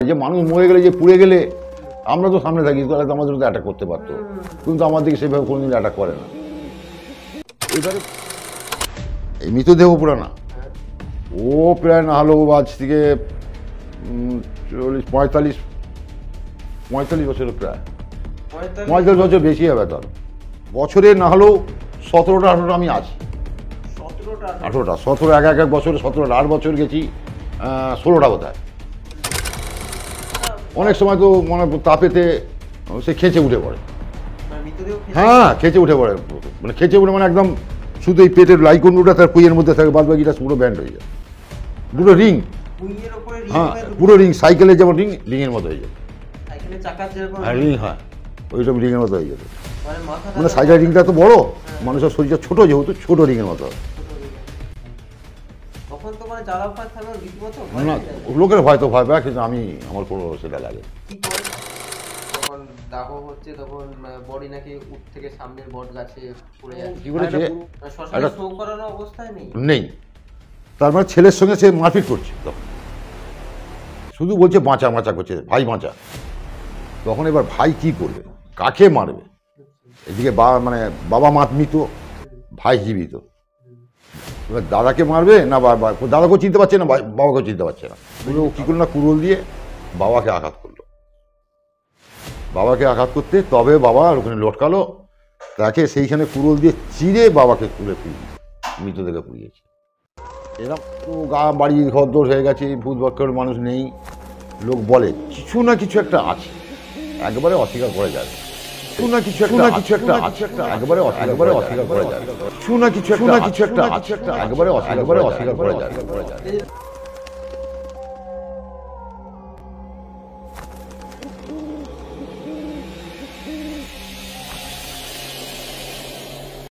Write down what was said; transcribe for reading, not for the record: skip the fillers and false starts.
যে মানুষ মরে গেলে যে পুড়ে গেলে আমরা তো সামনে থাকি, তাহলে তো আমাদের তো অ্যাটাক করতে পারতো, কিন্তু আমাদেরকে সেভাবে কোনোদিন অ্যাটাক করে না। এবারে এই মৃতদেহ পুরানা ও প্রায় না হলেও আজ থেকে 45 বছরের প্রায় 45 বছর বেশি হবে। তার বছরে না হলেও 17টা 18টা আমি আছি। 18টা 17 এক বছরে 17টা 8 বছর গেছি, 16টা বোধ হয়। অনেক সময় তো মনে তাপেতে সে খেঁচে উঠে পড়ে। হ্যাঁ, খেঁচে উঠে পড়ে, মানে খেঁচে উঠে মানে একদম শুধু এই পেটের লাইকন্ডুটা তার কুইয়ের মধ্যে থাকে, বাদ বাকিটা পুরো ব্যান্ড হয়ে যায়। দুটো রিং, হ্যাঁ পুরো রিং, সাইকেলের যেমন রিং, রিংয়ের মতো হয়ে যায়। হ্যাঁ রিং, হ্যাঁ ওইসব রিংয়ের মতো হয়ে যাবে। মানে সাইকেলের রিংটা তো বড়, মানুষের শরীরটা ছোট, যেহেতু ছোট রিংয়ের মতো। না লোকের ভয় তো ভয় পায়, কিন্তু আমি আমার কোনো সেটা লাগে। দাহ হচ্ছে তখন বডি নাকি উঠ থেকে সামনের বট গাছে পড়ে যাচ্ছে। কি করেছে? শ্মশানে শোক করানো অবস্থায় নেই। তার মানে ছেলের সঙ্গে সে মারপিট করছে, তখন শুধু বলছে বাঁচা বাঁচা করছে, ভাই বাঁচা। তখন এবার ভাই কি করবে, কাকে মারবে? এদিকে মানে বাবা মা মৃত, ভাই জীবিত। এবার দাদাকে মারবে না, দাদাকেও চিনতে পারছে না, বাবাকেও চিনতে পারছে না। ও কী করলো না, কুড়োল দিয়ে বাবাকে আঘাত করলো। বাবাকে আঘাত করতে তবে বাবা ওখানে লটকালো, তাকে সেইখানে কুড়োল দিয়ে চিরে বাবাকে তুলে পুড়িয়ে মৃতদেহকে পুড়িয়েছে। এরকম তো গা বাড়ি ঘরদোর হয়ে গেছে, ভূত ভক্ষের মানুষ নেই। লোক বলে কিছু না কিছু একটা আছে, একবারে অস্বীকার করা যায়। কিছু না কিছু একটা আছে, একবারে অস্বীকার করা যায়। কিছু না কিছু একটা আছে, একবারে অস্বীকার করা যায়।